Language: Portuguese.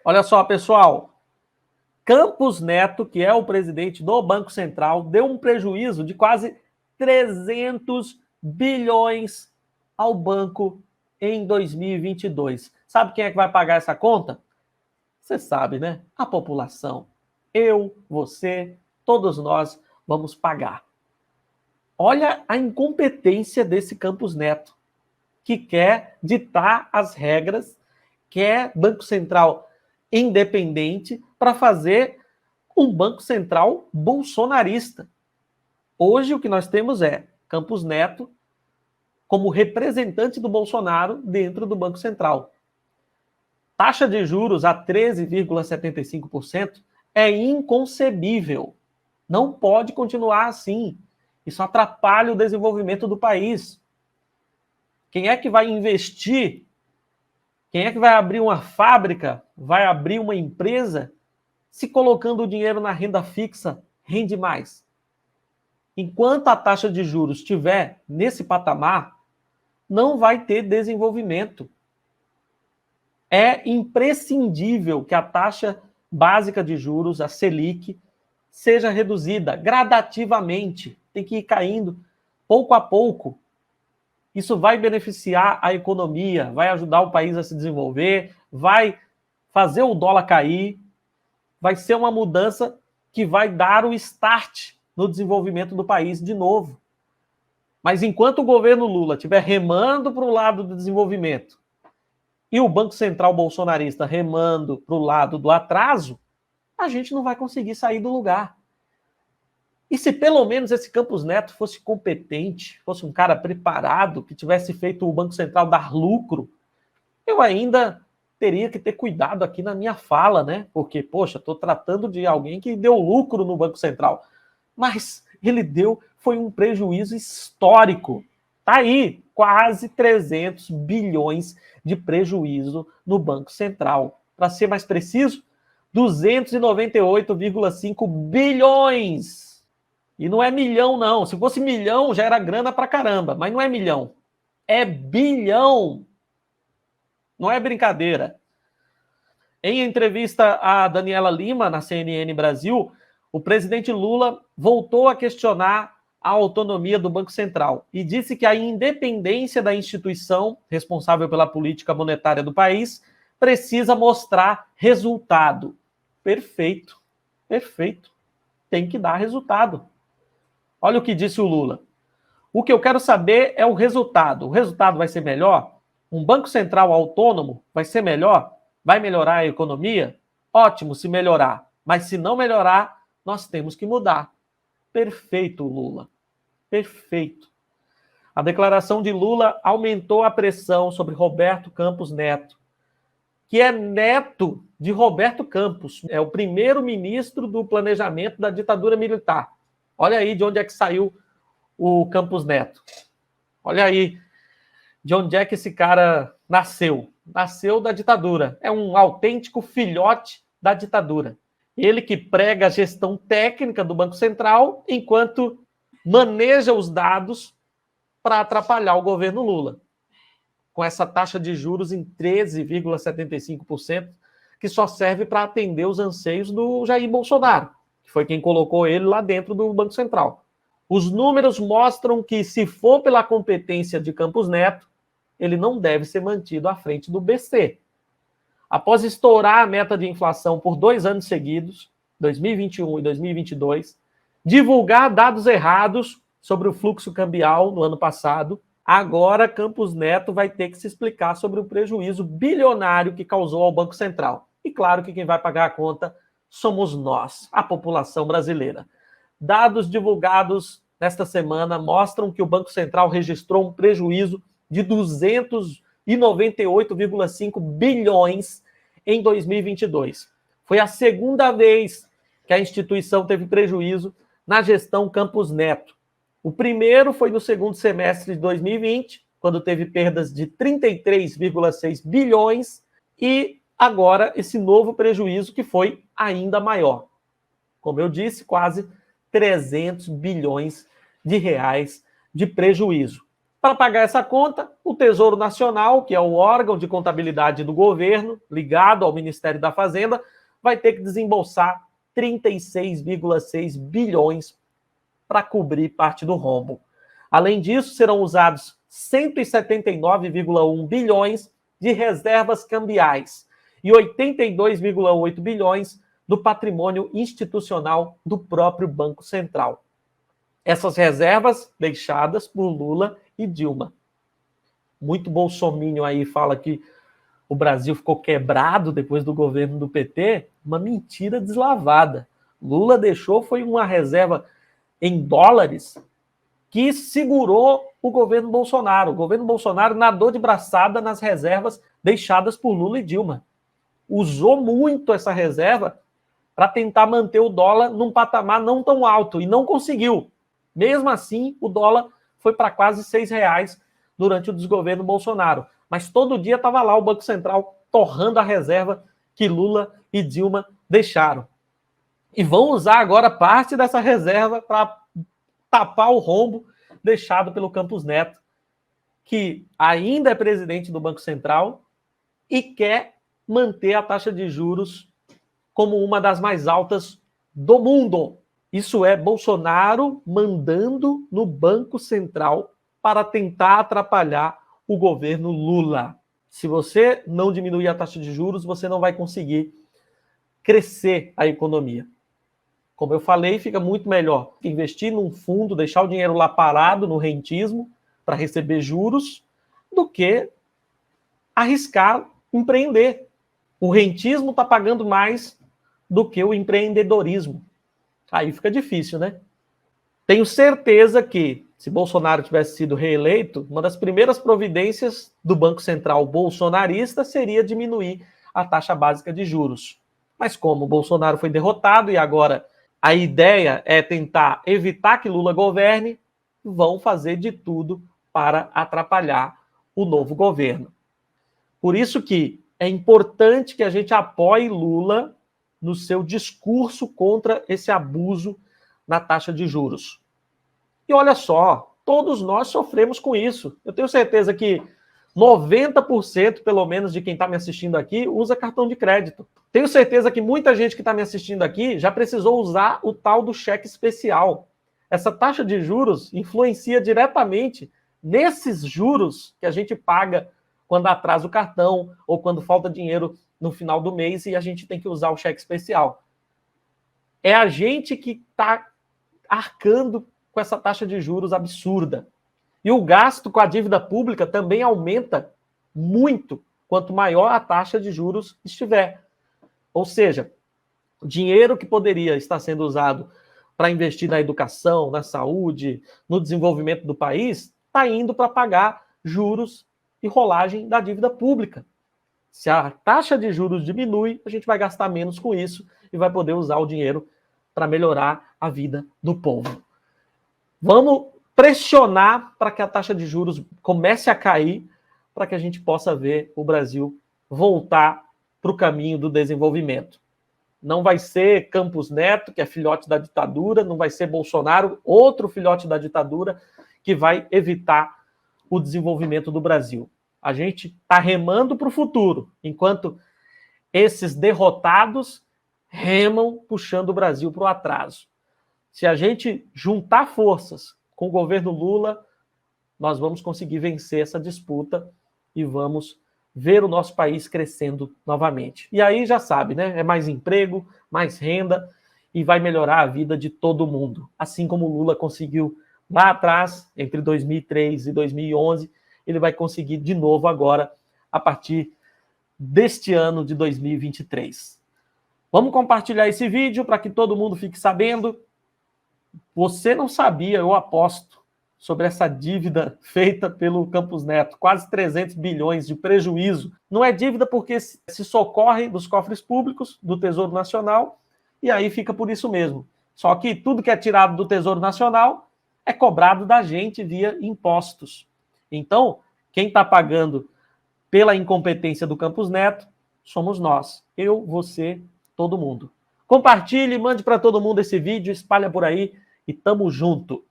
Olha só, pessoal. Campos Neto, que é o presidente do Banco Central, deu um prejuízo de quase 300 bilhões ao banco em 2022. Sabe quem é que vai pagar essa conta? Você sabe, né? A população. Eu, você, todos nós vamos pagar. Olha a incompetência desse Campos Neto, que quer ditar as regras, quer Banco Central independente para fazer um Banco Central bolsonarista. Hoje o que nós temos é Campos Neto como representante do Bolsonaro dentro do Banco Central. Taxa de juros a 13,75% é inconcebível. Não pode continuar assim. Isso atrapalha o desenvolvimento do país. Quem é que vai investir? Quem é que vai abrir uma fábrica? Vai abrir uma empresa? Se colocando o dinheiro na renda fixa, rende mais. Enquanto a taxa de juros estiver nesse patamar, não vai ter desenvolvimento. É imprescindível que a taxa básica de juros, a Selic, seja reduzida gradativamente. Tem que ir caindo pouco a pouco. Isso vai beneficiar a economia, vai ajudar o país a se desenvolver, vai fazer o dólar cair, vai ser uma mudança que vai dar o start no desenvolvimento do país de novo. Mas enquanto o governo Lula estiver remando para o lado do desenvolvimento e o Banco Central bolsonarista remando para o lado do atraso, a gente não vai conseguir sair do lugar. E se pelo menos esse Campos Neto fosse competente, fosse um cara preparado, que tivesse feito o Banco Central dar lucro, eu ainda teria que ter cuidado aqui na minha fala, né? Porque, poxa, estou tratando de alguém que deu lucro no Banco Central. Mas ele foi um prejuízo histórico. Tá aí, quase 300 bilhões de prejuízo no Banco Central. Para ser mais preciso, 298,5 bilhões. E não é milhão, não. Se fosse milhão, já era grana pra caramba. Mas não é milhão. É bilhão. Não é brincadeira. Em entrevista a Daniela Lima, na CNN Brasil, o presidente Lula voltou a questionar a autonomia do Banco Central e disse que a independência da instituição responsável pela política monetária do país precisa mostrar resultado. Perfeito, perfeito. Tem que dar resultado. Olha o que disse o Lula. O que eu quero saber é o resultado. O resultado vai ser melhor? Um Banco Central autônomo vai ser melhor? Vai melhorar a economia? Ótimo se melhorar. Mas se não melhorar, nós temos que mudar. Perfeito, Lula. Perfeito. A declaração de Lula aumentou a pressão sobre Roberto Campos Neto, que é neto de Roberto Campos. É o primeiro-ministro do planejamento da ditadura militar. Olha aí de onde é que saiu o Campos Neto. Olha aí de onde é que esse cara nasceu. Nasceu da ditadura. É um autêntico filhote da ditadura. Ele que prega a gestão técnica do Banco Central, enquanto maneja os dados para atrapalhar o governo Lula. Com essa taxa de juros em 13,75%, que só serve para atender os anseios do Jair Bolsonaro, que foi quem colocou ele lá dentro do Banco Central. Os números mostram que, se for pela competência de Campos Neto, ele não deve ser mantido à frente do BC. Após estourar a meta de inflação por 2 anos seguidos, 2021 e 2022, divulgar dados errados sobre o fluxo cambial no ano passado, agora Campos Neto vai ter que se explicar sobre o prejuízo bilionário que causou ao Banco Central. E claro que quem vai pagar a conta somos nós, a população brasileira. Dados divulgados nesta semana mostram que o Banco Central registrou um prejuízo de 298,5 bilhões em 2022. Foi a segunda vez que a instituição teve prejuízo na gestão Campos Neto. O primeiro foi no segundo semestre de 2020, quando teve perdas de 33,6 bilhões, e agora esse novo prejuízo que foi ainda maior. Como eu disse, quase 300 bilhões de reais de prejuízo. Para pagar essa conta, o Tesouro Nacional, que é o órgão de contabilidade do governo, ligado ao Ministério da Fazenda, vai ter que desembolsar 36,6 bilhões para cobrir parte do rombo. Além disso, serão usados 179,1 bilhões de reservas cambiais e 82,8 bilhões do patrimônio institucional do próprio Banco Central. Essas reservas deixadas por Lula e Dilma. Muito bolsominion aí fala que o Brasil ficou quebrado depois do governo do PT. Uma mentira deslavada. Lula deixou foi uma reserva em dólares que segurou o governo Bolsonaro. O governo Bolsonaro nadou de braçada nas reservas deixadas por Lula e Dilma. Usou muito essa reserva para tentar manter o dólar num patamar não tão alto, e não conseguiu. Mesmo assim, o dólar foi para quase R$6 durante o desgoverno Bolsonaro. Mas todo dia estava lá o Banco Central torrando a reserva que Lula e Dilma deixaram. E vão usar agora parte dessa reserva para tapar o rombo deixado pelo Campos Neto, que ainda é presidente do Banco Central e quer manter a taxa de juros como uma das mais altas do mundo. Isso é Bolsonaro mandando no Banco Central para tentar atrapalhar o governo Lula. Se você não diminuir a taxa de juros, você não vai conseguir crescer a economia. Como eu falei, fica muito melhor investir num fundo, deixar o dinheiro lá parado no rentismo para receber juros, do que arriscar empreender. O rentismo está pagando mais do que o empreendedorismo. Aí fica difícil, né? Tenho certeza que, se Bolsonaro tivesse sido reeleito, uma das primeiras providências do Banco Central bolsonarista seria diminuir a taxa básica de juros. Mas como o Bolsonaro foi derrotado e agora a ideia é tentar evitar que Lula governe, vão fazer de tudo para atrapalhar o novo governo. Por isso que é importante que a gente apoie Lula no seu discurso contra esse abuso na taxa de juros. E olha só, todos nós sofremos com isso. Eu tenho certeza que 90% pelo menos de quem está me assistindo aqui usa cartão de crédito. Tenho certeza que muita gente que está me assistindo aqui já precisou usar o tal do cheque especial. Essa taxa de juros influencia diretamente nesses juros que a gente paga quando atrasa o cartão ou quando falta dinheiro no final do mês e a gente tem que usar o cheque especial. É a gente que está arcando com essa taxa de juros absurda. E o gasto com a dívida pública também aumenta muito quanto maior a taxa de juros estiver. Ou seja, o dinheiro que poderia estar sendo usado para investir na educação, na saúde, no desenvolvimento do país, está indo para pagar juros e rolagem da dívida pública. Se a taxa de juros diminui, a gente vai gastar menos com isso e vai poder usar o dinheiro para melhorar a vida do povo. Vamos pressionar para que a taxa de juros comece a cair, para que a gente possa ver o Brasil voltar para o caminho do desenvolvimento. Não vai ser Campos Neto, que é filhote da ditadura, não vai ser Bolsonaro, outro filhote da ditadura, que vai evitar o desenvolvimento do Brasil. A gente está remando para o futuro, enquanto esses derrotados remam puxando o Brasil para o atraso. Se a gente juntar forças com o governo Lula, nós vamos conseguir vencer essa disputa e vamos ver o nosso país crescendo novamente. E aí já sabe, né? É mais emprego, mais renda e vai melhorar a vida de todo mundo. Assim como o Lula conseguiu lá atrás, entre 2003 e 2011, ele vai conseguir de novo agora, a partir deste ano de 2023. Vamos compartilhar esse vídeo para que todo mundo fique sabendo. Você não sabia, eu aposto, sobre essa dívida feita pelo Campos Neto, quase 300 bilhões de prejuízo. Não é dívida porque se socorre dos cofres públicos, do Tesouro Nacional, e aí fica por isso mesmo. Só que tudo que é tirado do Tesouro Nacional é cobrado da gente via impostos. Então, quem está pagando pela incompetência do Campos Neto somos nós. Eu, você, todo mundo. Compartilhe, mande para todo mundo esse vídeo, espalha por aí e tamo junto.